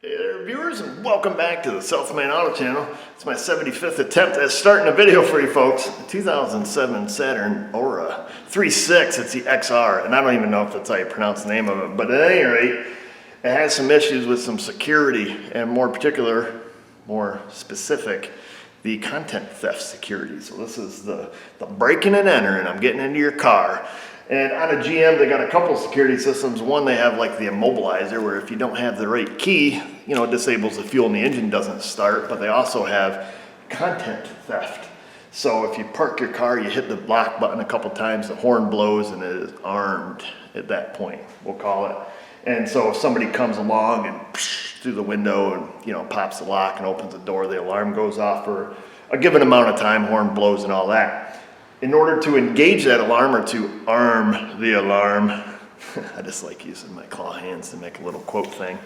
Hey there viewers, and welcome back to the Self-Made Auto channel. It's my 75th attempt at starting a video for you folks. The 2007 Saturn Aura 3.6, it's the XR, and I don't even know if that's how you pronounce the name of it, but at any rate, it has some issues with some security, and more specific, the content theft security. So this is the breaking and entering. I'm getting into your car. And on a GM, they got a couple security systems. One, they have like the immobilizer, where if you don't have the right key, it disables the fuel and the engine doesn't start. But they also have content theft. So if you park your car, you hit the lock button a couple times, the horn blows, and it is armed at that point, we'll call it. And so if somebody comes along and through the window and pops the lock and opens the door, the alarm goes off for a given amount of time, horn blows and all that. In order to engage that alarm or to arm the alarm, I just like using my claw hands to make a little quote thing.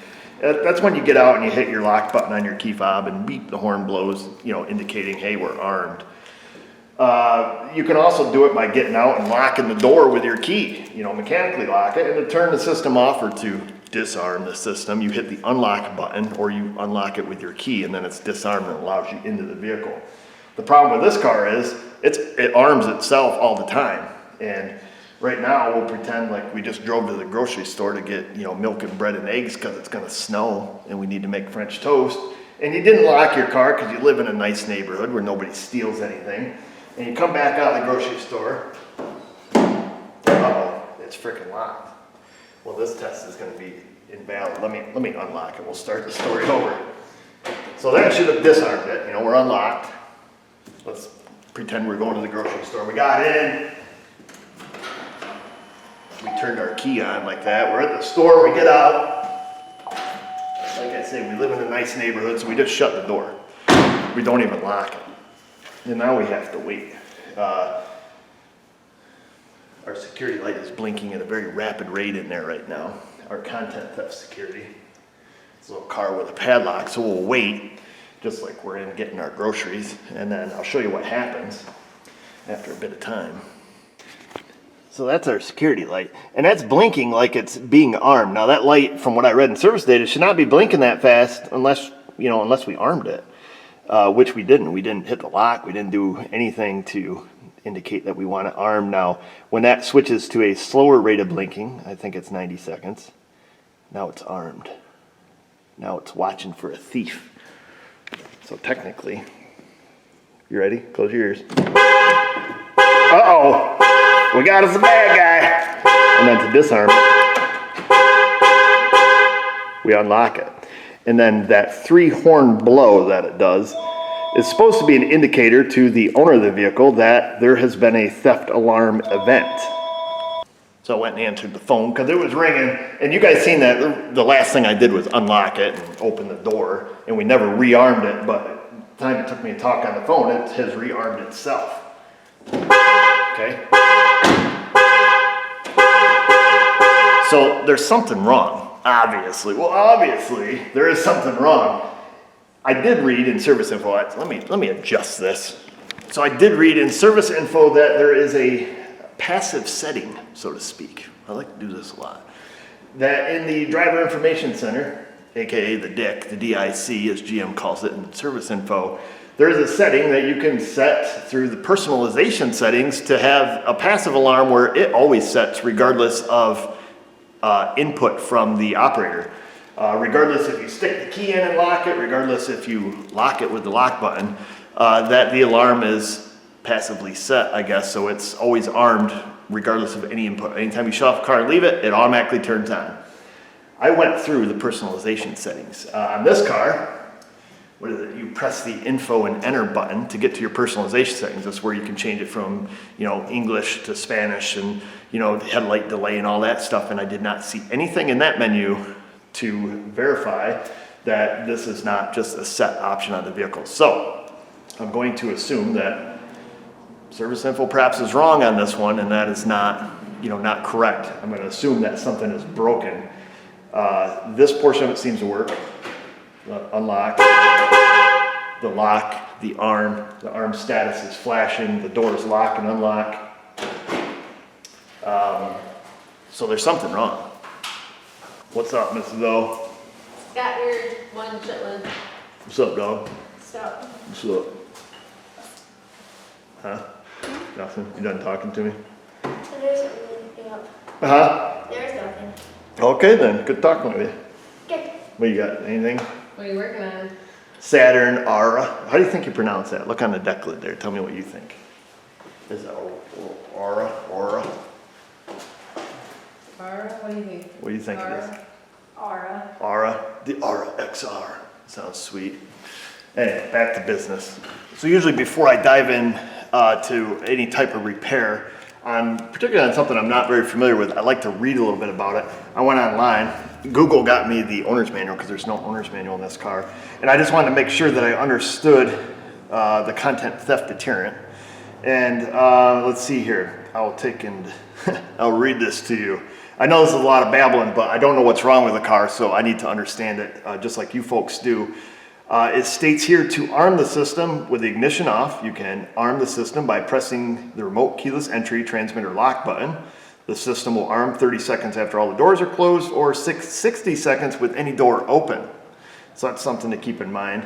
That's when you get out and you hit your lock button on your key fob and beep, the horn blows, indicating, hey, we're armed. You can also do it by getting out and locking the door with your key, mechanically lock it, and to turn the system off or to disarm the system, you hit the unlock button or you unlock it with your key, and then it's disarmed and allows you into the vehicle. The problem with this car is it arms itself all the time. And right now we'll pretend like we just drove to the grocery store to get milk and bread and eggs because it's going to snow and we need to make French toast. And you didn't lock your car because you live in a nice neighborhood where nobody steals anything. And you come back out of the grocery store. Uh-oh, it's freaking locked. Well, this test is going to be invalid. Let me unlock it. We'll start the story over. So that should have disarmed it. We're unlocked. Let's pretend we're going to the grocery store. We got in. We turned our key on like that. We're at the store. We get out. Like I say, we live in a nice neighborhood, so we just shut the door. We don't even lock it. And now we have to wait. Our security light is blinking at a very rapid rate in there right now. Our content theft security. It's a little car with a padlock, so we'll wait. Just like we're in getting our groceries, and then I'll show you what happens after a bit of time. So that's our security light, and that's blinking like it's being armed. Now that light, from what I read in service data, should not be blinking that fast unless we armed it, which we didn't. We didn't hit the lock. We didn't do anything to indicate that we want to arm. Now, when that switches to a slower rate of blinking, I think it's 90 seconds, now it's armed. Now it's watching for a thief. So technically, you ready? Close your ears. Uh-oh, we got us a bad guy. And then to disarm it, we unlock it. And then that 3-horn blow that it does is supposed to be an indicator to the owner of the vehicle that there has been a theft alarm event. So I went and answered the phone because it was ringing, and you guys seen that the last thing I did was unlock it and open the door, and we never rearmed it, but the time it took me to talk on the phone, it has rearmed itself. Okay? So there's something wrong, obviously. Well, obviously, there is something wrong. I did read in service info, let me adjust this. So I did read in service info that there is a passive setting, so to speak. I like to do this a lot. That in the driver information center, aka the DIC, the DIC as GM calls it in service info, there's a setting that you can set through the personalization settings to have a passive alarm where it always sets regardless of input from the operator. Regardless if you stick the key in and lock it, regardless if you lock it with the lock button, that the alarm is passively set, I guess, so it's always armed regardless of any input. Anytime you shut off the car and leave it, it automatically turns on. I went through the personalization settings. On this car, what is it? You press the info and enter button to get to your personalization settings. That's where you can change it from English to Spanish and headlight delay and all that stuff, and I did not see anything in that menu to verify that this is not just a set option on the vehicle. So I'm going to assume that service info perhaps is wrong on this one, and that is not correct. I'm going to assume that something is broken. This portion of it seems to work. The unlock, the lock, the arm status is flashing, the door is lock and unlock. So there's something wrong. What's up, Mrs. O? Got your one chitlin. What's up, dog? Stop. What's up? Huh? Nothing? You done talking to me? There's something up. Huh? There's nothing. Okay then, good talking with you. Good. What you got? Anything? What are you working on? Saturn Aura. How do you think you pronounce that? Look on the deck lid there. Tell me what you think. Is that Aura? Aura? Aura? What do you think? What do you think it is? Aura. Aura? The Aura XR. Sounds sweet. Anyway, back to business. So usually before I dive in to any type of repair, particularly on something I'm not very familiar with, I like to read a little bit about it. I went online. Google got me the owner's manual because there's no owner's manual in this car. And I just wanted to make sure that I understood the content theft deterrent. And let's see here. I'll take and I'll read this to you. I know this is a lot of babbling, but I don't know what's wrong with the car, so I need to understand it just like you folks do. It states here to arm the system with the ignition off. You can arm the system by pressing the remote keyless entry transmitter lock button. The system will arm 30 seconds after all the doors are closed or 60 seconds with any door open. So that's something to keep in mind.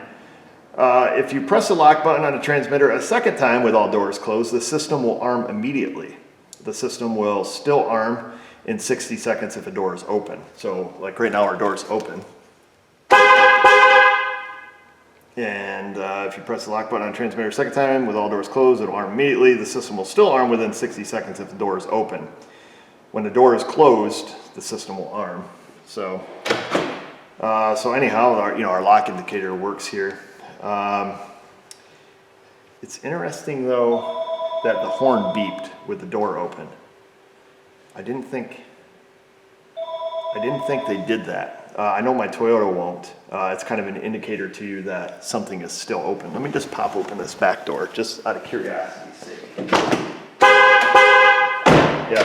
If you press the lock button on the transmitter a second time with all doors closed, the system will arm immediately. The system will still arm in 60 seconds if a door is open. So like right now our door is open. And if you press the lock button on the transmitter a second time with all doors closed, it'll arm immediately. The system will still arm within 60 seconds if the door is open. When the door is closed, the system will arm. So anyhow, our lock indicator works here. It's interesting though that the horn beeped with the door open. I didn't think they did that. I know my Toyota won't. It's kind of an indicator to you that something is still open. Let me just pop open this back door, just out of curiosity's sake. Yeah.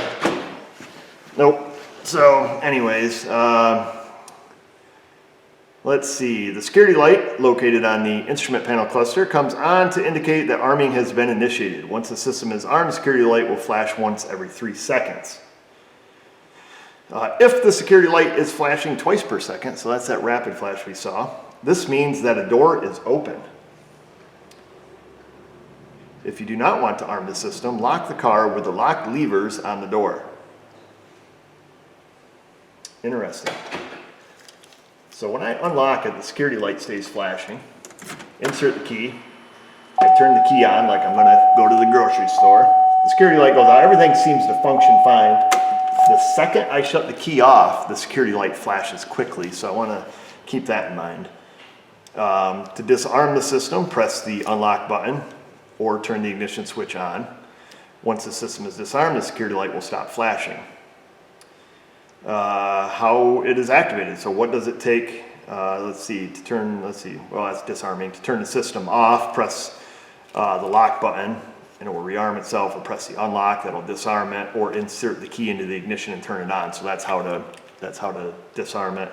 Nope. So, anyways, let's see. The security light located on the instrument panel cluster comes on to indicate that arming has been initiated. Once the system is armed, the security light will flash once every 3 seconds. If the security light is flashing twice per second, so that's that rapid flash we saw, this means that a door is open. If you do not want to arm the system, lock the car with the lock levers on the door. Interesting. So when I unlock it, the security light stays flashing. Insert the key. I turn the key on like I'm going to go to the grocery store. The security light goes out. Everything seems to function fine. The second I shut the key off, the security light flashes quickly, so I want to keep that in mind. To disarm the system, press the unlock button or turn the ignition switch on. Once the system is disarmed, the security light will stop flashing. How it is activated. So what does it take? Well, that's disarming. To turn the system off, press the lock button and it will rearm itself, or press the unlock, that'll disarm it, or insert the key into the ignition and turn it on. So that's how to disarm it.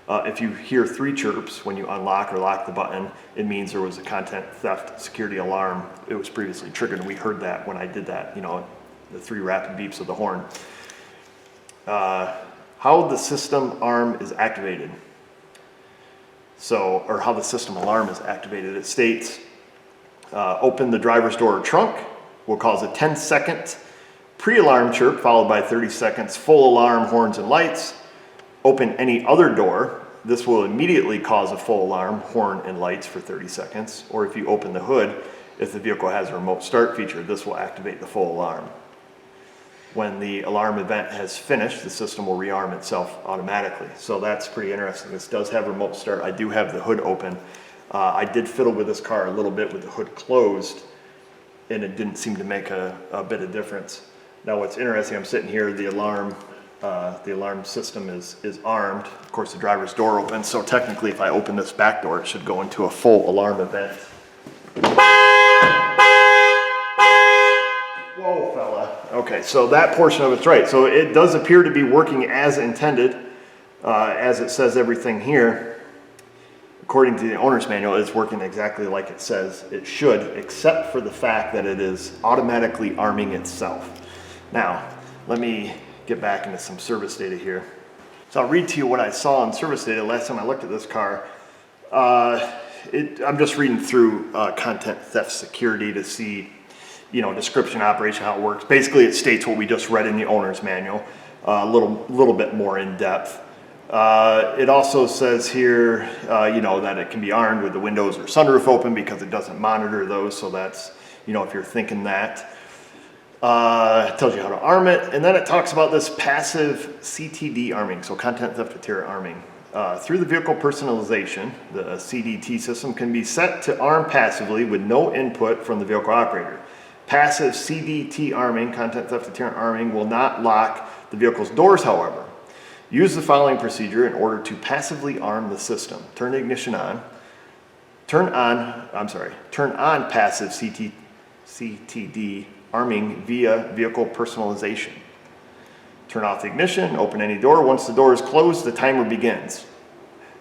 If you hear 3 chirps when you unlock or lock the button, it means there was a content theft security alarm. It was previously triggered, and we heard that when I did that, the 3 rapid beeps of the horn. How the system arm is activated. Or how the system alarm is activated. It states, open the driver's door or trunk, will cause a 10-second pre-alarm chirp followed by 30 seconds full alarm horns and lights. Open any other door. This will immediately cause a full alarm horn and lights for 30 seconds. Or if you open the hood, if the vehicle has a remote start feature, this will activate the full alarm. When the alarm event has finished, the system will rearm itself automatically. So that's pretty interesting. This does have remote start. I do have the hood open. I did fiddle with this car a little bit with the hood closed, and it didn't seem to make a bit of difference. Now what's interesting, I'm sitting here, the alarm system is armed. Of course, the driver's door opens, so technically if I open this back door, it should go into a full alarm event. Whoa, fella. Okay, so that portion of it's right. So it does appear to be working as intended, as it says everything here. According to the owner's manual, it's working exactly like it says it should, except for the fact that it is automatically arming itself. Now, let me get back into some service data here. So I'll read to you what I saw in service data last time I looked at this car. I'm just reading through content theft security to see, description, operation, how it works. Basically, it states what we just read in the owner's manual, a little bit more in depth. It also says here, that it can be armed with the windows or sunroof open because it doesn't monitor those. So that's, if you're thinking that. It tells you how to arm it, and then it talks about this passive CTD arming, so content theft deterrent arming. Through the vehicle personalization, the CDT system can be set to arm passively with no input from the vehicle operator. Passive CDT arming, content theft deterrent arming, will not lock the vehicle's doors, however. Use the following procedure in order to passively arm the system. Turn the ignition on. Turn on passive CTD arming via vehicle personalization. Turn off the ignition, open any door. Once the door is closed, the timer begins.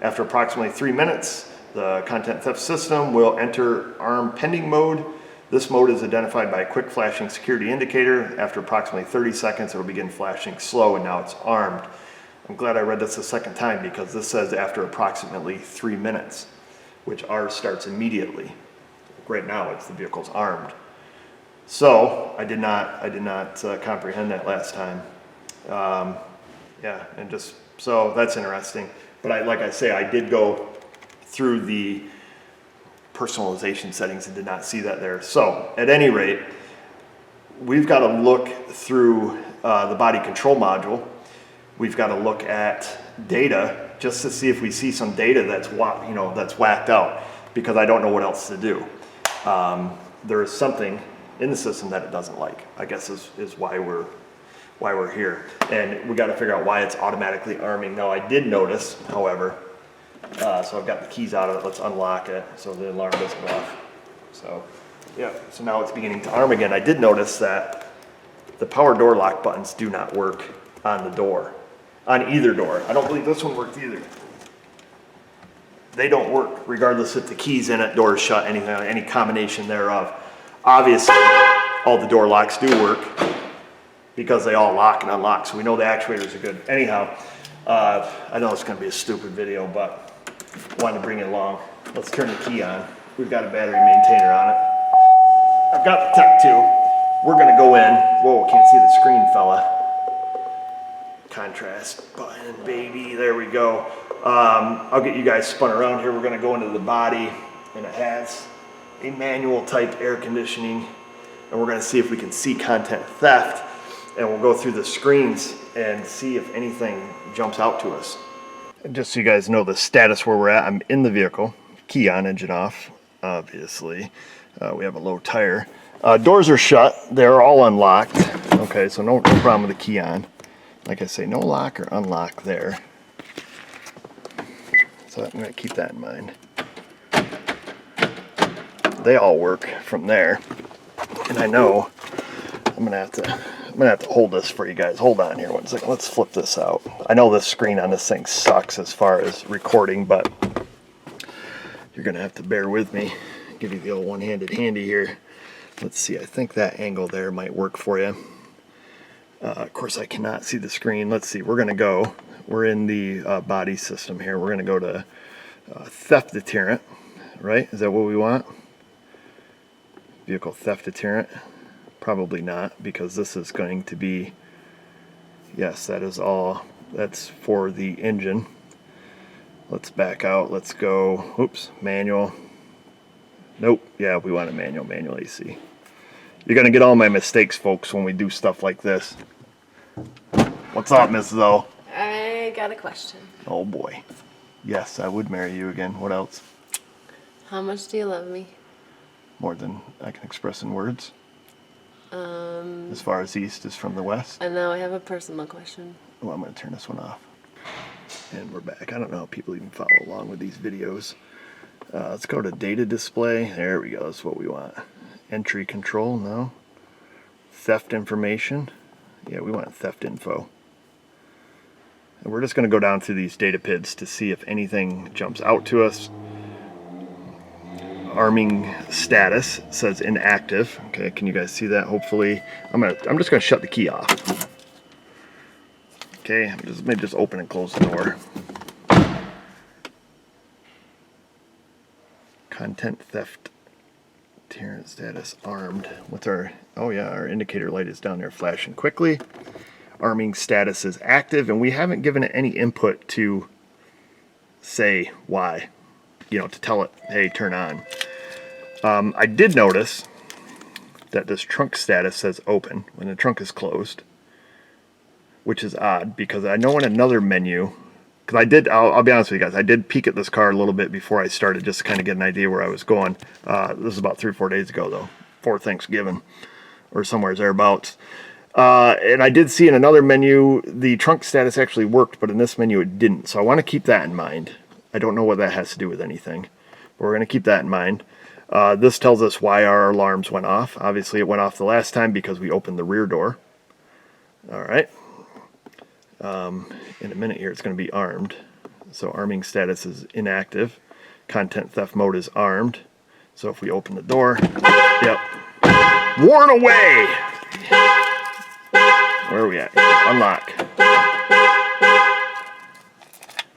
After approximately 3 minutes, the content theft system will enter arm pending mode. This mode is identified by a quick flashing security indicator. After approximately 30 seconds, it will begin flashing slow, and now it's armed. I'm glad I read this a second time because this says after approximately 3 minutes, which ours starts immediately. Right now, the vehicle's armed. So I did not comprehend that last time. So that's interesting. But like I say, I did go through the personalization settings and did not see that there. So at any rate, we've got to look through the body control module. We've got to look at data just to see if we see some data that's whacked out, because I don't know what else to do. There is something in the system that it doesn't like, I guess is why we're here. And we got to figure out why it's automatically arming. Now I did notice, however, so I've got the keys out of it. Let's unlock it so the alarm doesn't go off. So yeah, so now it's beginning to arm again. I did notice that the power door lock buttons do not work on the door, on either door. I don't believe this one worked either. They don't work regardless if the key's in it, door is shut, anything, any combination thereof. Obviously, all the door locks do work because they all lock and unlock, so we know the actuators are good. Anyhow, I know it's going to be a stupid video, but I wanted to bring it along. Let's turn the key on. We've got a battery maintainer on it. I've got the Tech 2. We're going to go in. Whoa, can't see the screen, fella. Contrast button, baby. There we go. I'll get you guys spun around here. We're going to go into the body, and it has a manual type air conditioning, and we're going to see if we can see content theft, and we'll go through the screens and see if anything jumps out to us. And just so you guys know the status where we're at, I'm in the vehicle, key on, engine off, obviously. We have a low tire. Doors are shut, they're all unlocked. Okay, so no problem with the key on. Like I say, no lock or unlock there. So I'm going to keep that in mind. They all work from there, and I know I'm gonna have to hold this for you guys. Hold on here 1 second. Let's flip this out. I know this screen on this thing sucks as far as recording, but you're gonna have to bear with me. Give you the old one-handed handy here. Let's see. I think that angle there might work for you. Of course, I cannot see the screen. Let's see. We're in the body system here. We're gonna go to theft deterrent. Right? Is that what we want? Vehicle theft deterrent? Probably not, because this is going to be, yes, that is all, that's for the engine. Let's back out, let's go, oops, manual. Nope, yeah, we want a manual AC. You're gonna get all my mistakes, folks, when we do stuff like this. What's up, Mrs. O? I got a question. Oh boy. Yes, I would marry you again. What else? How much do you love me? More than I can express in words. As far as east is from the west. And now I have a personal question. Well, I'm going to turn this one off. And we're back. I don't know if people even follow along with these videos. Let's go to data display. There we go. That's what we want. Entry control, no. Theft information. Yeah, we want theft info. And we're just going to go down through these data PIDs to see if anything jumps out to us. Arming status says inactive. Okay, can you guys see that? Hopefully, I'm just gonna shut the key off. Okay, maybe just open and close the door. Content theft. Deterrent status armed. What's our, oh yeah, our indicator light is down there flashing quickly. Arming status is active, and we haven't given it any input to say why, you know, to tell it, hey, turn on. I did notice that this trunk status says open when the trunk is closed, which is odd because I know in another menu, because I did, I'll be honest with you guys, I did peek at this car a little bit before I started just to kind of get an idea where I was going. This was about 3 or 4 days ago though, before Thanksgiving or somewhere thereabouts. And I did see in another menu the trunk status actually worked, but in this menu it didn't. So I want to keep that in mind. I don't know what that has to do with anything, but we're going to keep that in mind. This tells us why our alarms went off. Obviously it went off the last time because we opened the rear door. All right. In a minute here it's going to be armed. So arming status is inactive. Content theft mode is armed. So if we open the door, yep. Warn away! Where are we at? Unlock.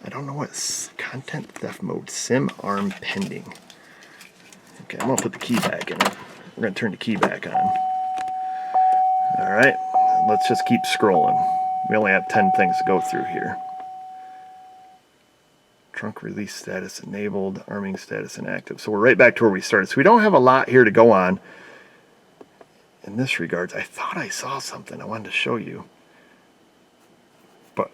I don't know what content theft mode. Sim arm pending. Okay, I'm going to put the key back in it. We're going to turn the key back on. Alright, let's just keep scrolling. We only have 10 things to go through here. Trunk release status enabled, arming status inactive. So we're right back to where we started. So we don't have a lot here to go on. In this regards, I thought I saw something I wanted to show you. But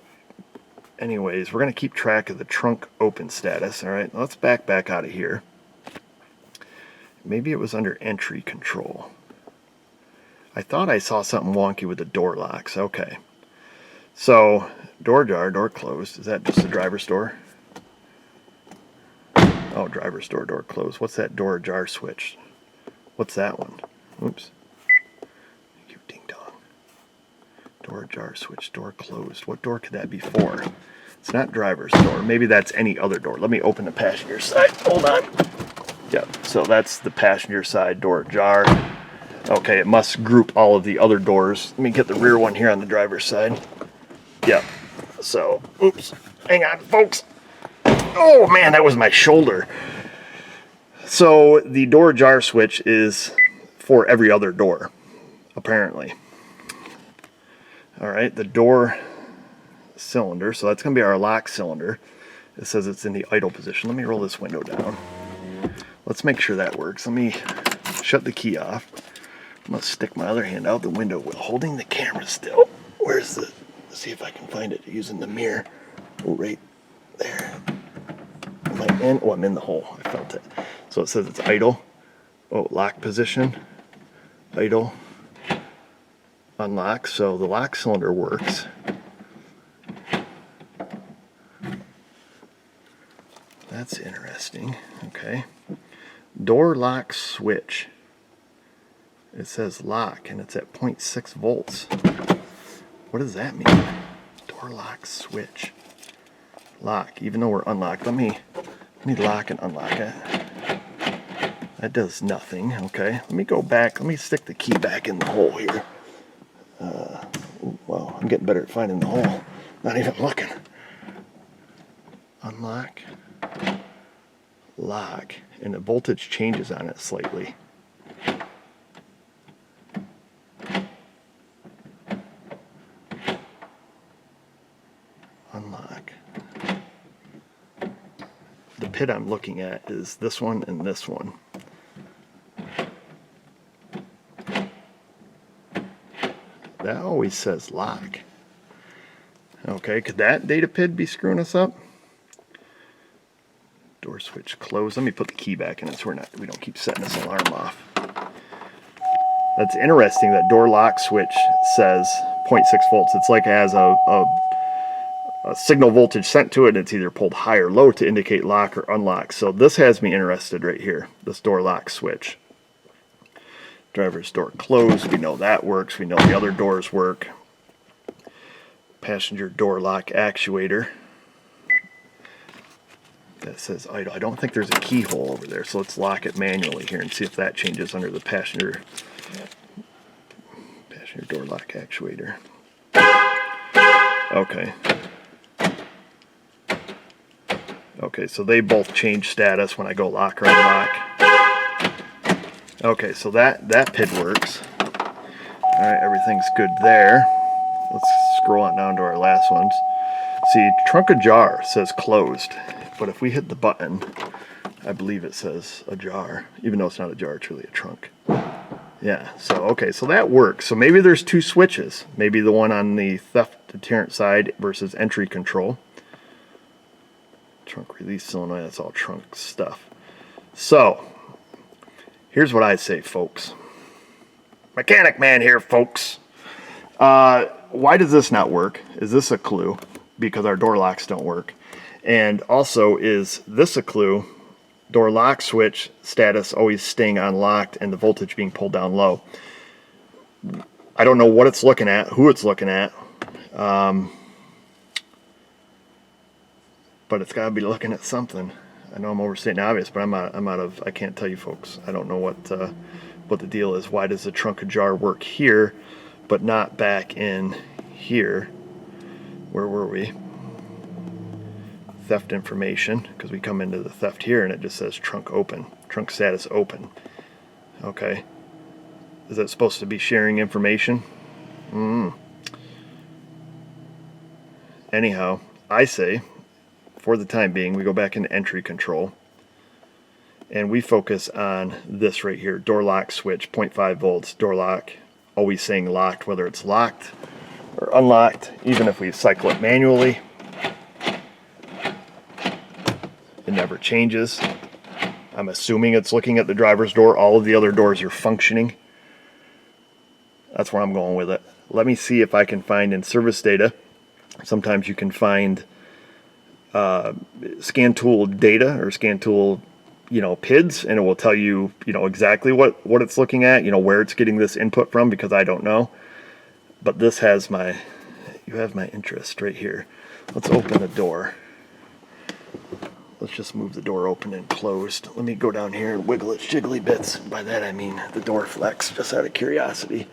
anyways, we're going to keep track of the trunk open status. Alright, let's back out of here. Maybe it was under entry control. I thought I saw something wonky with the door locks. Okay. So, door jar, door closed. Is that just the driver's door? Oh, driver's door, door closed. What's that door jar switch? What's that one? Oops. Thank you, ding dong. Door jar switch, door closed. What door could that be for? It's not driver's door. Maybe that's any other door. Let me open the passenger side. Hold on. Yep, so that's the passenger side door jar. Okay, it must group all of the other doors. Let me get the rear one here on the driver's side. Yep, so, oops, hang on, folks. Oh man, that was my shoulder. So the door jar switch is for every other door, apparently. All right, the door cylinder, so that's going to be our lock cylinder. It says it's in the idle position. Let me roll this window down. Let's make sure that works. Let me shut the key off. I'm going to stick my other hand out the window while holding the camera still. Where's the... Let's see if I can find it using the mirror. Oh, right there. Am I in? Oh, I'm in the hole. I felt it. So it says it's idle. Oh, lock position. Idle. Unlock. So the lock cylinder works. That's interesting. Okay. Door lock switch. It says lock and it's at 0.6 volts. What does that mean? Door lock switch. Lock, even though we're unlocked. Let me lock and unlock it. That does nothing. Okay. Let me go back. Let me stick the key back in the hole here. Well, I'm getting better at finding the hole. Not even looking. Unlock. Lock. And the voltage changes on it slightly. Unlock. The pit I'm looking at is this one and this one. That always says lock. Okay, could that data PID be screwing us up? Door switch closed. Let me put the key back in it so we don't keep setting this alarm off. That's interesting that door lock switch says 0.6 volts. It's like it has a signal voltage sent to it. It's either pulled high or low to indicate lock or unlock. So this has me interested right here, this door lock switch. Driver's door closed. We know that works. We know the other doors work. Passenger door lock actuator. That says idle. I don't think there's a keyhole over there, so let's lock it manually here and see if that changes under the passenger door lock actuator. Okay. Okay, so they both change status when I go lock or unlock. Okay, so that PID works. All right, everything's good there. Let's scroll on down to our last ones. See, trunk ajar says closed, but if we hit the button, I believe it says ajar, even though it's not a jar, it's really a trunk. Yeah, so okay, so that works. So maybe there's two switches. Maybe the one on the theft-deterrent side versus entry control. Trunk release solenoid, that's all trunk stuff. So, here's what I say, folks. Mechanic man here, folks. Why does this not work? Is this a clue? Because our door locks don't work. And also, is this a clue? Door lock switch status always staying unlocked and the voltage being pulled down low. I don't know what it's looking at, who it's looking at. But it's got to be looking at something. I know I'm overstating the obvious, but I can't tell you folks. I don't know what the deal is. Why does the trunk ajar work here, but not back in here? Where were we? Theft information, because we come into the theft here and it just says trunk open, trunk status open. Okay. Is that supposed to be sharing information? Anyhow, I say, for the time being, we go back into entry control and we focus on this right here, door lock switch, 0.5 volts, door lock, always saying locked, whether it's locked or unlocked, even if we cycle it manually, it never changes. I'm assuming it's looking at the driver's door. All of the other doors are functioning. That's where I'm going with it. Let me see if I can find in service data. Sometimes you can find scan tool data or scan tool, PIDs, and it will tell you, exactly what it's looking at, where it's getting this input from, because I don't know. But this has you have my interest right here. Let's open the door. Let's just move the door open and closed. Let me go down here and wiggle its jiggly bits. By that I mean the door flex, just out of curiosity.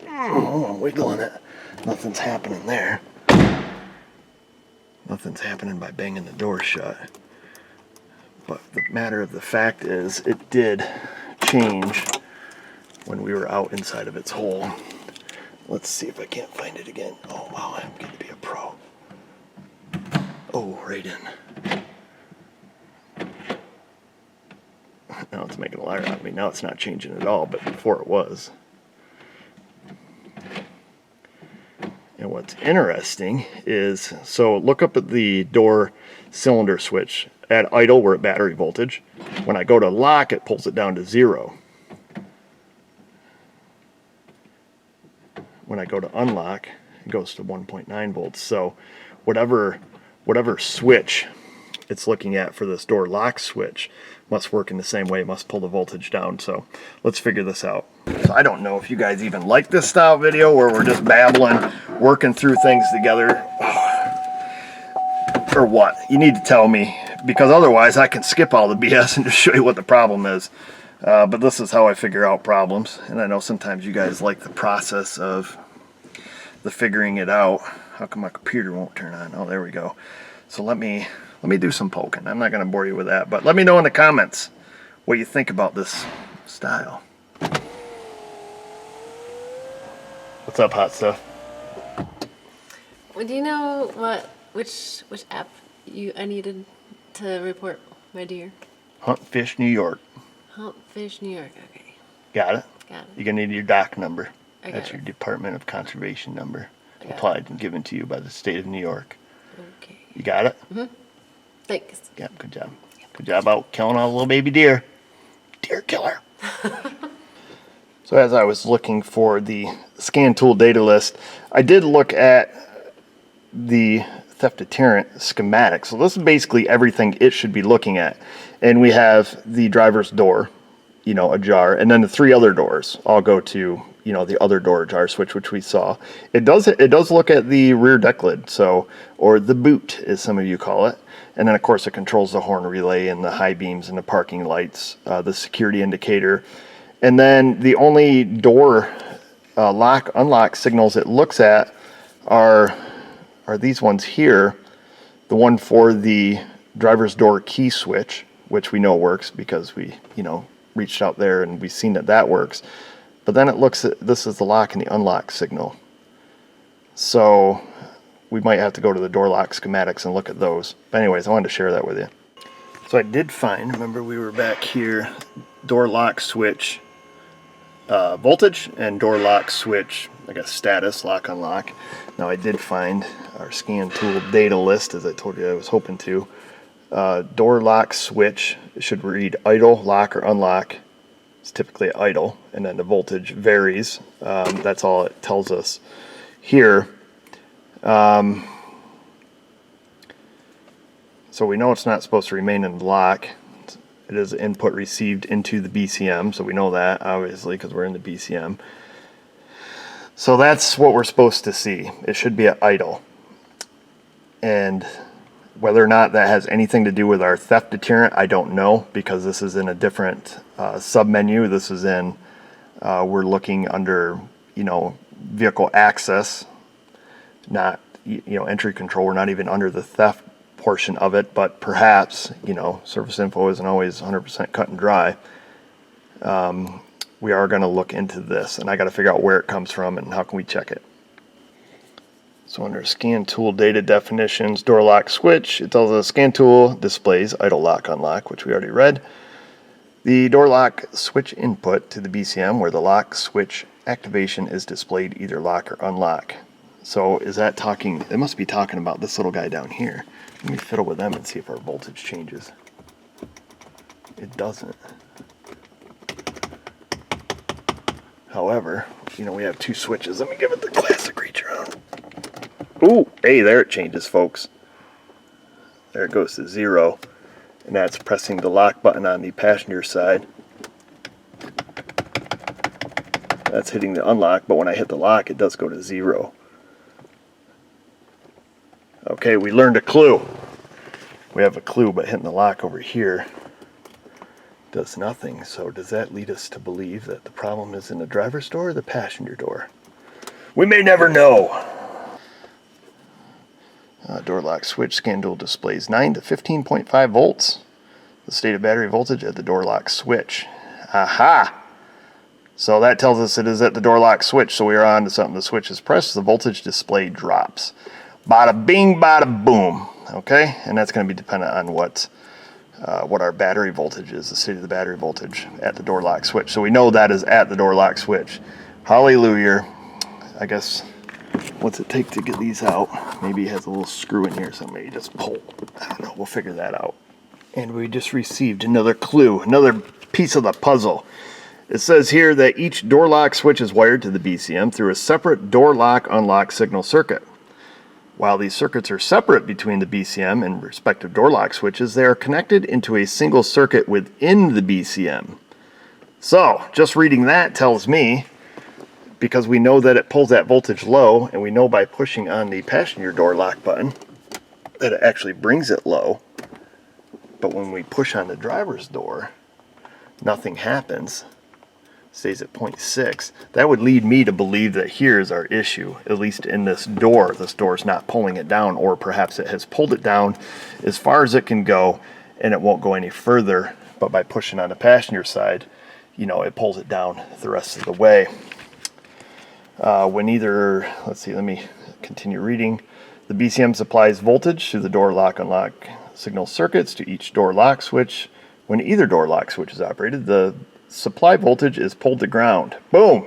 Oh, I'm wiggling it. Nothing's happening there. Nothing's happening by banging the door shut. But the matter of the fact is, it did change when we were out inside of its hole. Let's see if I can't find it again. Oh wow, I'm going to be a pro. Oh, right in. Now it's making a liar out of me. Now it's not changing at all, but before it was. And what's interesting is, so look up at the door cylinder switch. At idle, we're at battery voltage. When I go to lock, it pulls it down to 0. When I go to unlock, it goes to 1.9 volts. So whatever switch it's looking at for this door lock switch must work in the same way. It must pull the voltage down. So let's figure this out. So I don't know if you guys even like this style video where we're just babbling, working through things together, or what. You need to tell me, because otherwise I can skip all the BS and just show you what the problem is. But this is how I figure out problems, and I know sometimes you guys like the process of the figuring it out. How come my computer won't turn on? Oh, there we go. So let me do some poking. I'm not going to bore you with that, but let me know in the comments what you think about this style. What's up, hot stuff? Well, do you know which app I needed to report my deer? Huntfish New York. Huntfish New York. Okay. Got it? Got it. You're going to need your DOC number. That's That's your Department of Conservation number. Applied and given to you by the state of New York. Okay. You got it? Mm-hmm. Thanks. Yeah, good job. Good job out killing all the little baby deer. Deer killer. So as I was looking for the scan tool data list, I did look at the Theft-Deterrent Schematic. So this is basically everything it should be looking at. And we have the driver's door, ajar, and then the 3 other doors all go to, the other door ajar switch, which we saw. It does look at the rear deck lid, or the boot, as some of you call it. And then, of course, it controls the horn relay and the high beams and the parking lights, the security indicator. And then the only door lock unlock signals it looks at are these ones here. The one for the driver's door key switch, which we know works because we, reached out there and we've seen that works. But then it looks at, this is the lock and the unlock signal. So we might have to go to the door lock schematics and look at those. But anyways, I wanted to share that with you. So I did find, remember we were back here, door lock switch voltage and door lock switch, I guess status, lock unlock. Now I did find our scan tool data list, as I told you I was hoping to. Door lock switch should read idle, lock, or unlock. It's typically idle, and then the voltage varies. That's all it tells us here. So we know it's not supposed to remain in the lock. It is input received into the BCM, so we know that obviously because we're in the BCM. So that's what we're supposed to see. It should be at idle. And whether or not that has anything to do with our theft deterrent, I don't know, because this is in a different sub-menu. This is in, we're looking under, vehicle access, not, entry control. We're not even under the theft portion of it, but perhaps, service info isn't always 100% cut and dry. We are going to look into this, and I got to figure out where it comes from and how can we check it. So under scan tool data definitions, door lock switch, it tells us scan tool displays idle, lock, unlock, which we already read. The door lock switch input to the BCM, where the lock switch activation is displayed either lock or unlock. So is that talking, it must be talking about this little guy down here. Let me fiddle with them and see if our voltage changes. It doesn't. However, we have two switches. Let me give it the classic reach around. Ooh, hey, there it changes, folks. There it goes to 0. And that's pressing the lock button on the passenger side. That's hitting the unlock, but when I hit the lock, it does go to 0. Okay, we learned a clue. We have a clue, but hitting the lock over here does nothing. So does that lead us to believe that the problem is in the driver's door or the passenger door? We may never know. Door lock switch scan tool displays 9 to 15.5 volts. The stated battery voltage at the door lock switch. Aha! So that tells us it is at the door lock switch. So we are on to something. The switch is pressed, the voltage display drops. Bada bing, bada boom. Okay, and that's going to be dependent on what our battery voltage is, the state of the battery voltage at the door lock switch. So we know that is at the door lock switch. Hallelujah. I guess, what's it take to get these out? Maybe it has a little screw in here, so maybe just pull. I don't know, we'll figure that out. And we just received another clue, another piece of the puzzle. It says here that each door lock switch is wired to the BCM through a separate door lock unlock signal circuit. While these circuits are separate between the BCM and respective door lock switches, they are connected into a single circuit within the BCM. So, just reading that tells me, because we know that it pulls that voltage low, and we know by pushing on the passenger door lock button that it actually brings it low, but when we push on the driver's door, nothing happens. Stays at 0.6, that would lead me to believe that here is our issue, at least in this door. This door is not pulling it down, or perhaps it has pulled it down as far as it can go and it won't go any further, but by pushing on the passenger side, it pulls it down the rest of the way. When either, let's see, let me continue reading. The BCM supplies voltage to the door lock unlock signal circuits to each door lock switch. When either door lock switch is operated, the supply voltage is pulled to ground. Boom!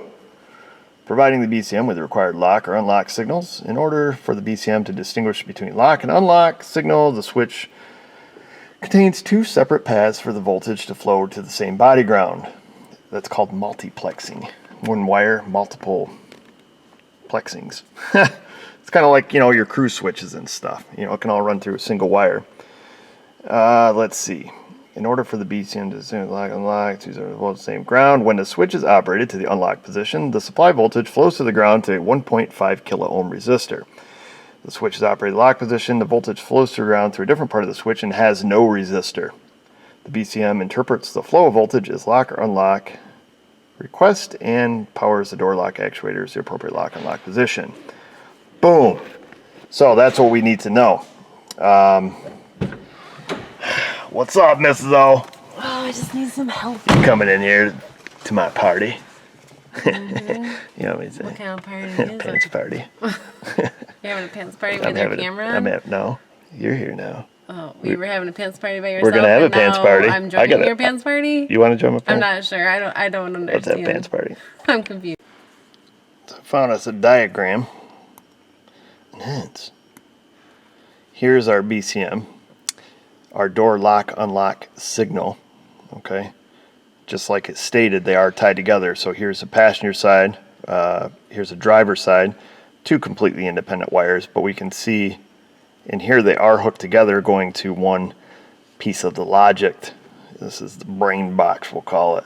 Providing the BCM with the required lock or unlock signals. In order for the BCM to distinguish between lock and unlock signal, the switch contains two separate paths for the voltage to flow to the same body ground. That's called multiplexing. One wire, multiple plexings. It's kind of like, your cruise switches and stuff. It can all run through a single wire. Let's see. In order for the BCM to unlock to the same ground, when the switch is operated to the unlock position, the supply voltage flows to the ground to a 1.5 kilo ohm resistor. The switch is operated in lock position, the voltage flows to the ground through a different part of the switch and has no resistor. The BCM interprets the flow of voltage as lock or unlock request and powers the door lock actuators, the appropriate lock and lock position. Boom. So that's what we need to know. What's up, Mrs. O? Oh, I just need some help. Coming in here to my party. Mm-hmm. You know what I'm saying? What kind of party is Pants it? party. You're having a pants party with your camera? No, you're here now. Oh, we were having a pants party by yourself. We're gonna have a pants party. I'm joining your pants party. You want to join my pants? I'm not sure. I don't understand. Let's have a pants party. I'm confused. So I found us a diagram. And hence, here's our BCM, our door lock unlock signal. Okay, just like it stated, they are tied together. So here's the passenger side, here's the driver's side, two completely independent wires, but we can see in here they are hooked together going to one piece of the logic. This is the brain box, we'll call it.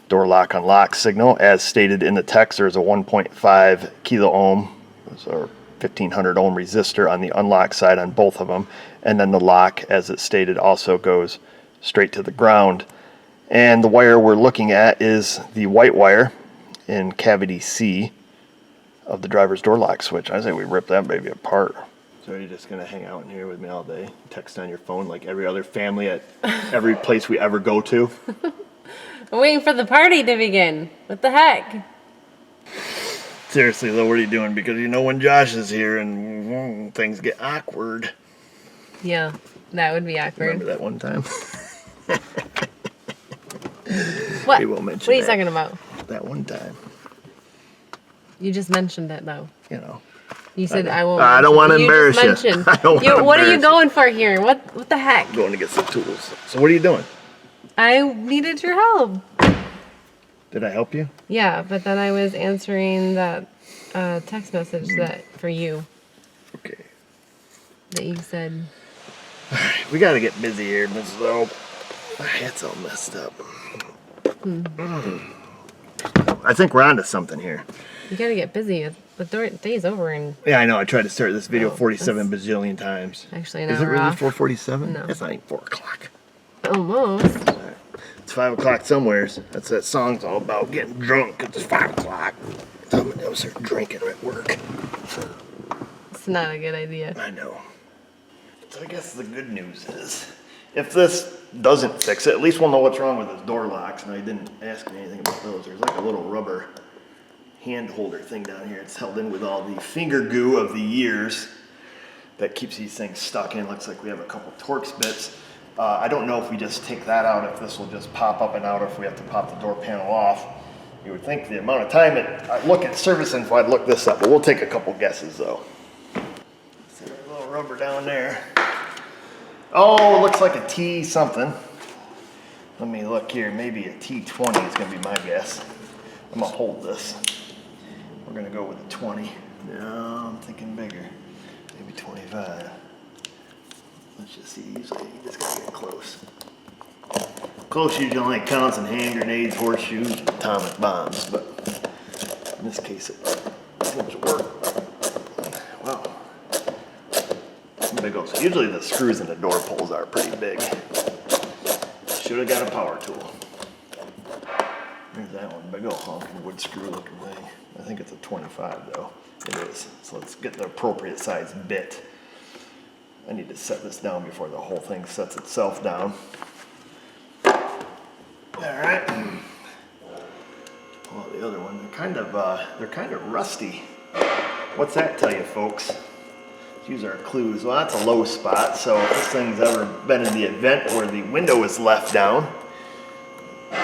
Door lock unlock signal, as stated in the text, there's a 1.5 kilo ohm or 1500 ohm resistor on the unlock side on both of them, and then the lock, as it stated, also goes straight to the ground. And the wire we're looking at is the white wire in cavity C of the driver's door lock switch. I say we rip that baby apart. So you're just gonna hang out in here with me all day, text on your phone like every other family at every place we ever go to? I'm waiting for the party to begin. What the heck? Seriously though, what are you doing? Because you know when Josh is here and things get awkward. Yeah, that would be awkward. Remember that one time? What? We won't mention What are you that. talking about? That one time. You just mentioned it though. You know. You said I won't. I don't want to embarrass you. Mentioned. I don't wanna What are you embarrass going for here? What the heck? I'm going to get some tools. So what are you doing? I needed your help. Did I help you? Yeah, but then I was answering that text message that for you Okay. that you said. We got to get busy here, Mrs. O. My head's all messed up. I think we're onto something here. You gotta get busy. The day's over and Yeah, I know. I tried to start this video Oh, 47 bajillion times. actually an Is it hour really off. 4:47? No. It's not even 4 o'clock. Almost. It's 5 o'clock somewheres. That's that song's all about getting drunk. It's 5 o'clock. I'm gonna start drinking at work. It's not a good idea. I know. So I guess the good news is, if this doesn't fix it, at least we'll know what's wrong with his door locks. And I didn't ask me anything about those. There's like a little rubber hand holder thing down here. It's held in with all the finger goo of the years that keeps these things stuck in. Looks like we have a couple Torx bits. I don't know if we just take that out, if this will just pop up and out, or if we have to pop the door panel off. You would think the amount of time I look at service info, I'd look this up, but we'll take a couple guesses though. See, there's a little rubber down there. Oh, it looks like a T something. Let me look here. Maybe a T20 is gonna be my guess. I'm gonna hold this. We're gonna go with a 20. No, I'm thinking bigger. Maybe 25. Let's just see. Usually you just gotta get close. Close usually only counts in hand grenades, horseshoes, and atomic bombs, but in this case it seems to work. Wow. Big old. So usually the screws in the door pulls are pretty big. Should have got a power tool. There's that one, big old honking wood screw looking thing. I think it's a 25 though. It is. So let's get the appropriate size bit. I need to set this down before the whole thing sets itself down. Alright. Well, the other one, they're kind of rusty. What's that tell you, folks? Let's use our clues. Well, that's a low spot, so if this thing's ever been in the event where the window is left down,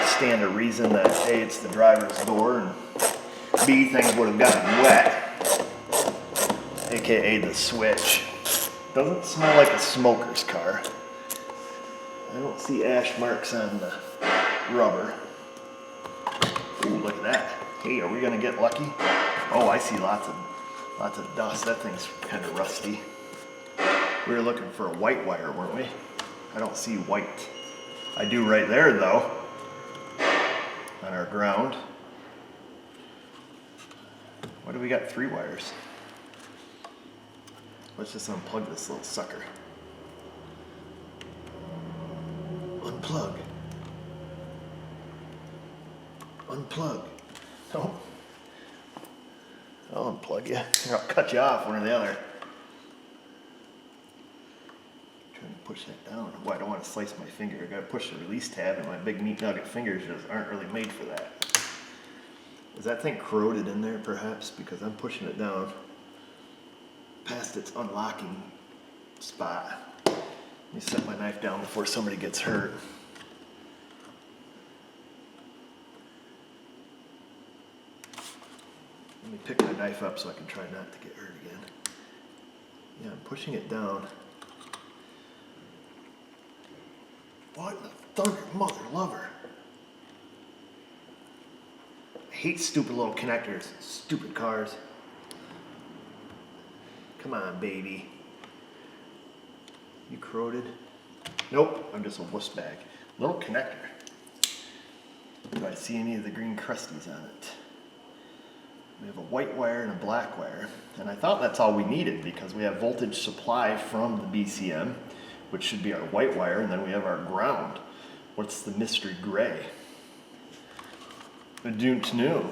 stand a reason that A, it's the driver's door, and B, things would have gotten wet, aka the switch. Doesn't smell like a smoker's car. I don't see ash marks on the rubber. Ooh, look at that. Hey, are we gonna get lucky? Oh, I see lots of dust. That thing's kind of rusty. We were looking for a white wire, weren't we? I don't see white. I do right there though, on our ground. Why do we got 3 wires? Let's just unplug this little sucker. Unplug. Unplug. No. I'll unplug you. Or I'll cut you off, one or the other. Trying to push that down. Boy, I don't want to slice my finger. I gotta push the release tab, and my big meat nugget fingers just aren't really made for that. Is that thing corroded in there, perhaps? Because I'm pushing it down past its unlocking spot. Let me set my knife down before somebody gets hurt. Let me pick my knife up so I can try not to get hurt again. Yeah, I'm pushing it down. What in the thunder, mother lover? I hate stupid little connectors, stupid cars. Come on, baby. You corroded? Nope, I'm just a wuss bag. Little connector. Do I see any of the green crusties on it? We have a white wire and a black wire. And I thought that's all we needed because we have voltage supply from the BCM, which should be our white wire, and then we have our ground. What's the mystery gray? I don't know,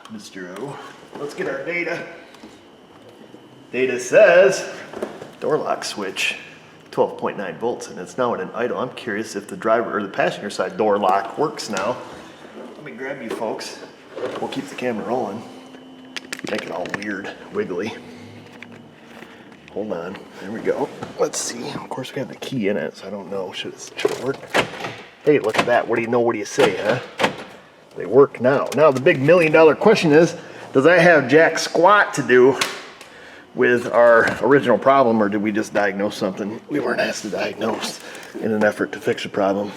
Mr. O. Let's get our data. Data says door lock switch, 12.9 volts, and it's now at an idle. I'm curious if the driver or the passenger side door lock works now. Let me grab you folks. We'll keep the camera rolling. Make it all weird, wiggly. Hold on, there we go. Let's see. Of course, we have the key in it, so I don't know. Should it work? Hey, look at that. What do you know? What do you say, huh? They work now. Now, the big $1 million question is, does that have jack squat to do with our original problem, or did we just diagnose something we weren't asked to diagnose in an effort to fix a problem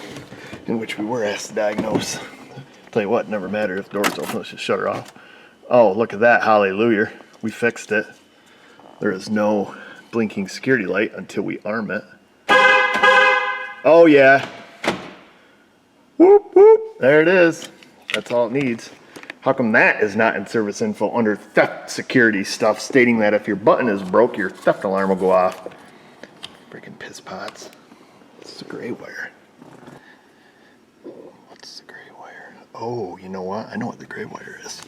in which we were asked to diagnose? Tell you what, it never mattered if the door's open. Let's just shut her off. Oh, look at that. Hallelujah. We fixed it. There is no blinking security light until we arm it. Oh, yeah. Whoop, whoop. There it is. That's all it needs. How come that is not in service info under theft security stuff, stating that if your button is broke, your theft alarm will go off? Freaking piss pots. This is a gray wire. What's the gray wire? Oh, you know what? I know what the gray wire is.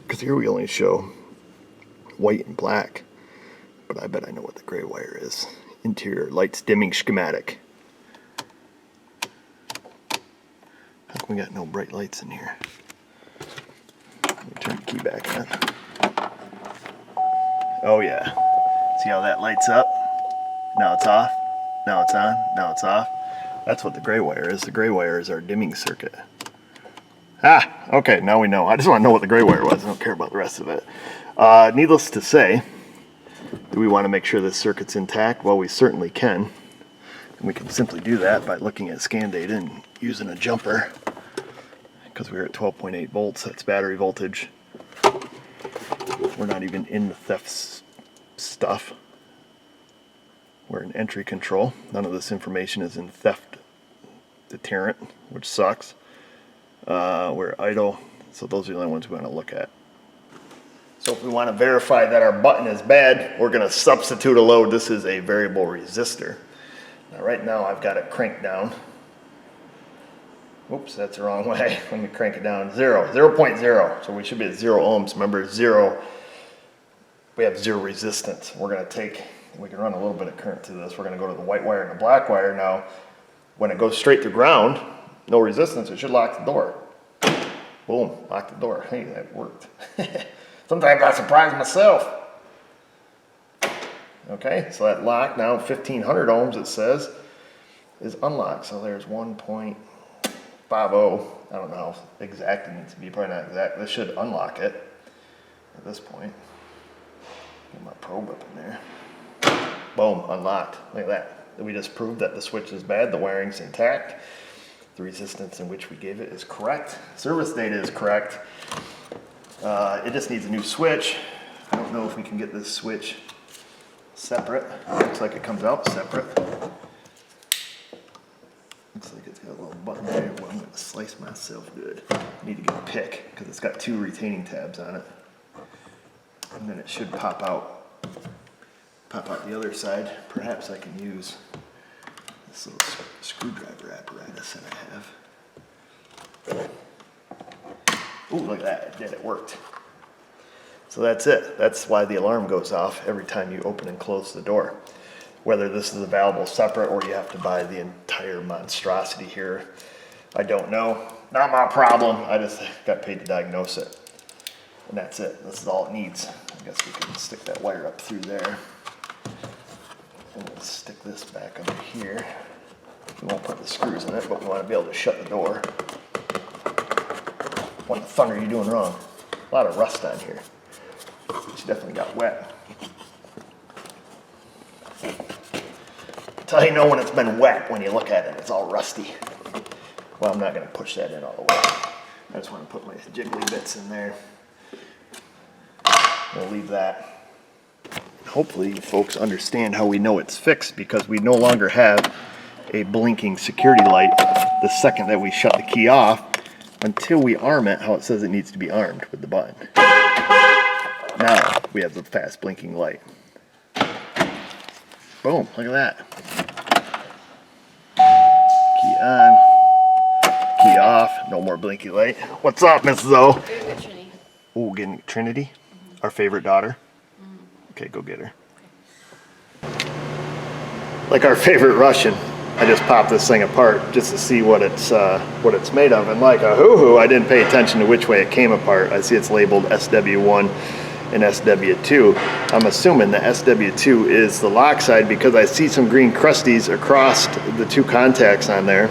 Because here we only show white and black. But I bet I know what the gray wire is. Interior lights dimming schematic. How come we got no bright lights in here? Let me turn the key back on. Oh yeah. See how that lights up? Now it's off. Now it's on. Now it's off. That's what the gray wire is. The gray wire is our dimming circuit. Ah, okay, now we know. I just want to know what the gray wire was. I don't care about the rest of it. Needless to say, do we want to make sure this circuit's intact? Well, we certainly can. And we can simply do that by looking at scan data and using a jumper. Because we're at 12.8 volts, that's battery voltage. We're not even in the theft stuff. We're in entry control. None of this information is in Theft-Deterrent, which sucks. We're idle, so those are the only ones we want to look at. So if we want to verify that our button is bad, we're going to substitute a load. This is a variable resistor. Now right now I've got it cranked down. Oops, that's the wrong way. Let me crank it down. 0.0. So we should be at 0 ohms. Remember, 0, we have 0 resistance. We're going to take, we can run a little bit of current to this. We're going to go to the white wire and the black wire. Now, when it goes straight to ground, no resistance, it should lock the door. Boom, lock the door. Hey, that worked. Sometimes I surprise myself. Okay, so that lock now 1500 ohms it says is unlocked. So there's 1.50. I don't know how exact it needs to be, probably not exact. This should unlock it at this point. Get my probe up in there. Boom, unlocked. Look at that. We just proved that the switch is bad, the wiring's intact. The resistance in which we gave it is correct. Service data is correct. It just needs a new switch. I don't know if we can get this switch separate. Looks like it comes out separate. Looks like it's got a little button there. Well, I'm going to slice myself good. I need to get a pick because it's got 2 retaining tabs on it. And then it should pop out the other side. Perhaps I can use this little screwdriver apparatus that I have. Ooh, look at that, it did, it worked. So that's it. That's why the alarm goes off every time you open and close the door. Whether this is available separate or you have to buy the entire monstrosity here, I don't know. Not my problem. I just got paid to diagnose it. And that's it. This is all it needs. I guess we can stick that wire up through there. And we'll stick this back under here. We won't put the screws in it, but we want to be able to shut the door. What the thunder are you doing wrong? A lot of rust on here. She definitely got wet. That's how you know when it's been wet, when you look at it, it's all rusty. Well, I'm not going to push that in all the way. I just want to put my jiggly bits in there. We'll leave that. Hopefully you folks understand how we know it's fixed, because we no longer have a blinking security light the second that we shut the key off until we arm it how it says it needs to be armed with the button. Now we have the fast blinking light. Boom, look at that. Key on, key off, no more blinky light. What's up, Mrs. O? Trinity. Oh, getting Trinity? Our favorite daughter? Okay, go get her. Like our favorite Russian, I just popped this thing apart just to see what it's made of. And like a hoo-hoo, I didn't pay attention to which way it came apart. I see it's labeled SW1 and SW2. I'm assuming the SW2 is the lock side because I see some green crusties across the two contacts on there.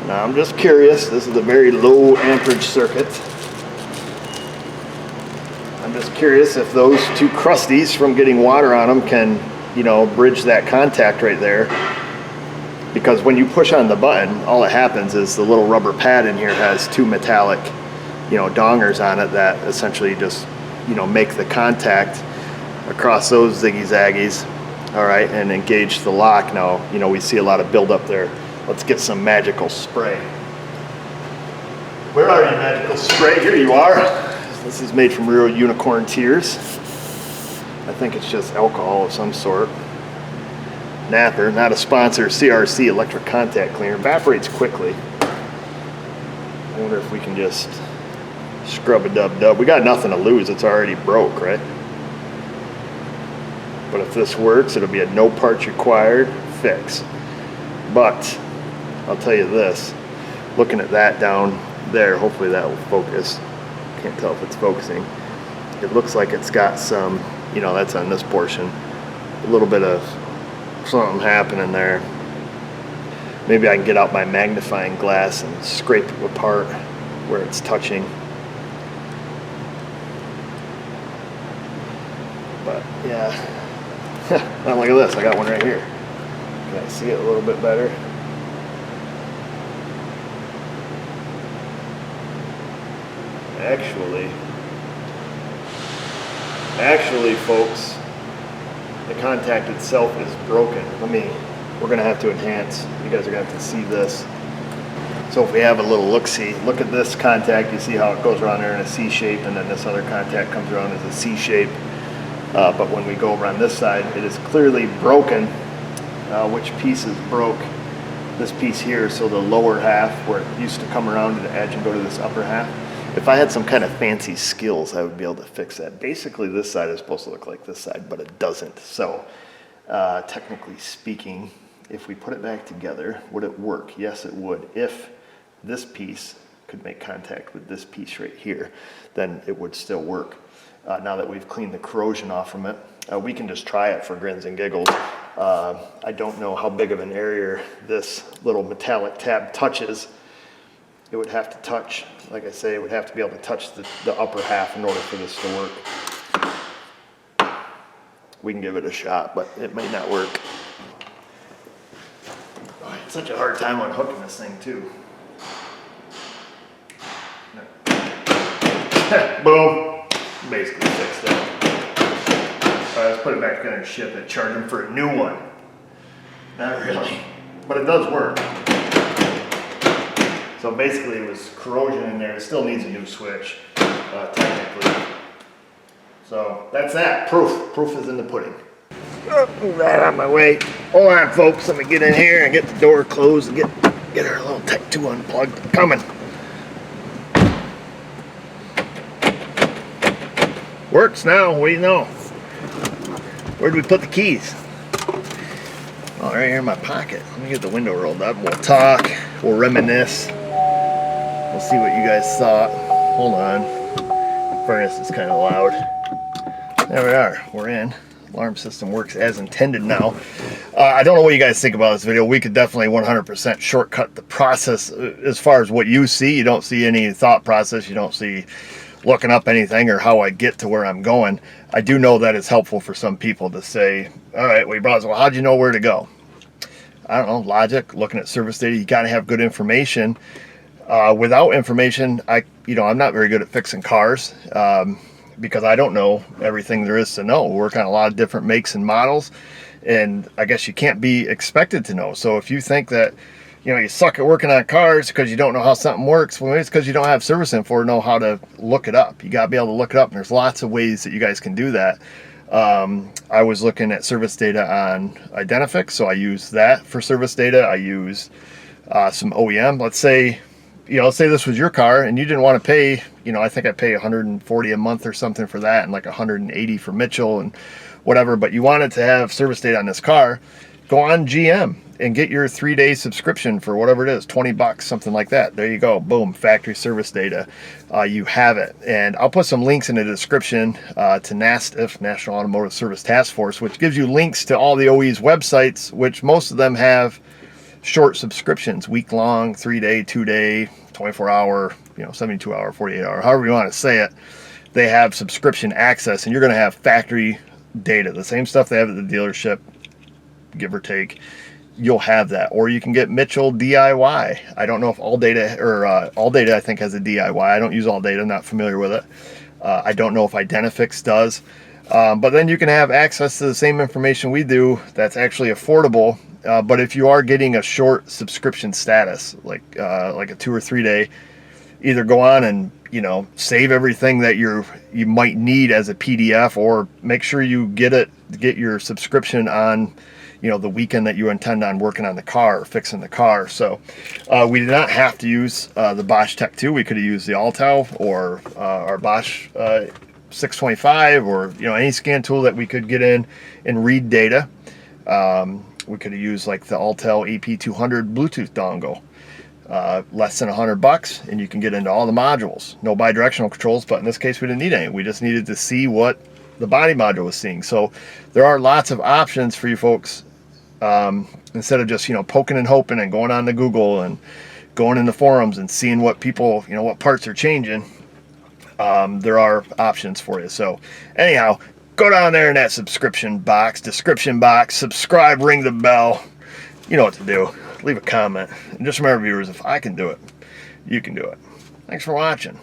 Now I'm just curious, this is a very low amperage circuit. I'm just curious if those two crusties from getting water on them can, you know, bridge that contact right there. Because when you push on the button, all that happens is the little rubber pad in here has two metallic, you know, dongers on it that essentially just, you know, make the contact across those ziggy-zaggies, all right, and engage the lock. Now, you know, we see a lot of buildup there. Let's get some magical spray. Where are you, magical spray? Here you are. This is made from real unicorn tears. I think it's just alcohol of some sort. Napper, not a sponsor. CRC electric contact cleaner. Evaporates quickly. I wonder if we can just scrub a dub. We got nothing to lose. It's already broke, right? But if this works, it'll be a no parts required fix. But I'll tell you this, looking at that down there, hopefully that will focus. Can't tell if it's focusing. It looks like it's got some, you know, that's on this portion, a little bit of something happening there. Maybe I can get out my magnifying glass and scrape it apart where it's touching. But yeah, now look at this, I got one right here. Can I see it a little bit better? Actually folks, the contact itself is broken. We're gonna have to enhance. You guys are gonna have to see this. So if we have a little look-see, look at this contact, you see how it goes around there in a C shape, and then this other contact comes around as a C shape. But when we go around this side, it is clearly broken. Which piece is broke? This piece here, so the lower half where it used to come around to the edge and go to this upper half. If I had some kind of fancy skills, I would be able to fix that. Basically, this side is supposed to look like this side, but it doesn't. So, technically speaking, if we put it back together, would it work? Yes, it would. If this piece could make contact with this piece right here, then it would still work. Now that we've cleaned the corrosion off from it, we can just try it for grins and giggles. I don't know how big of an area this little metallic tab touches. It would have to touch, like I say, it would have to be able to touch the upper half in order for this to work. We can give it a shot, but it may not work. Oh, I had such a hard time unhooking this thing too. Boom, basically fixed it. All right, let's put it back together and ship it, charge them for a new one. Not really, but it does work. So basically it was corrosion in there. It still needs a new switch, technically. So that's that, proof. Proof is in the pudding. Oh, move that out of my way. Hold on folks, let me get in here and get the door closed and get our little Tech 2 unplugged. Coming. Works now. What do you know? Where do we put the keys? Oh, right here in my pocket. Let me get the window rolled up. We'll talk. We'll reminisce. We'll see what you guys thought. Hold on. Furnace is kind of loud. There we are. We're in. Alarm system works as intended now. I don't know what you guys think about this video. We could definitely 100% shortcut the process as far as what you see. You don't see any thought process. You don't see looking up anything or how I get to where I'm going. I do know that it's helpful for some people to say, all right, well, you brought us, well, how'd you know where to go? I don't know, logic, looking at service data. You got to have good information. Without information, I'm not very good at fixing cars because I don't know everything there is to know. We work on a lot of different makes and models, and I guess you can't be expected to know. So if you think that you suck at working on cars because you don't know how something works, well, maybe it's because you don't have service info to know how to look it up. You got to be able to look it up, and there's lots of ways that you guys can do that. I was looking at service data on Identifix, so I use that for service data. I use some OEM. Let's say this was your car and you didn't want to pay, I think I pay $140 a month or something for that, and like $180 for Mitchell and whatever, but you wanted to have service data on this car. Go on GM and get your 3-day subscription for whatever it is, $20, something like that. There you go. Boom, factory service data. You have it. And I'll put some links in the description to NASTF, National Automotive Service Task Force, which gives you links to all the OE's websites, which most of them have short subscriptions, week-long, 3-day, 2-day, 24-hour, 72-hour, 48-hour, however you want to say it. They have subscription access, and you're going to have factory data, the same stuff they have at the dealership, give or take. You'll have that, or you can get Mitchell DIY. I don't know if AllData or AllData I think has a DIY. I don't use AllData, I'm not familiar with it. I don't know if Identifix does, but then you can have access to the same information we do that's actually affordable. But if you are getting a short subscription status, like a 2 or 3 day, either go on and save everything that you might need as a PDF, or make sure you get your subscription on the weekend that you intend on working on the car or fixing the car. So we did not have to use the Bosch Tech 2. We could have used the Altel or our Bosch 625, or any scan tool that we could get in and read data. We could have used like the Altel AP200 Bluetooth dongle. Less than $100, and you can get into all the modules. No bidirectional controls, but in this case we didn't need any. We just needed to see what the body module was seeing. So there are lots of options for you folks, instead of just poking and hoping and going on to Google and going in the forums and seeing what people what parts are changing. There are options for you. So anyhow, go down there in that description box, subscribe, ring the bell. You know what to do. Leave a comment. And just remember, viewers, if I can do it, you can do it. Thanks for watching.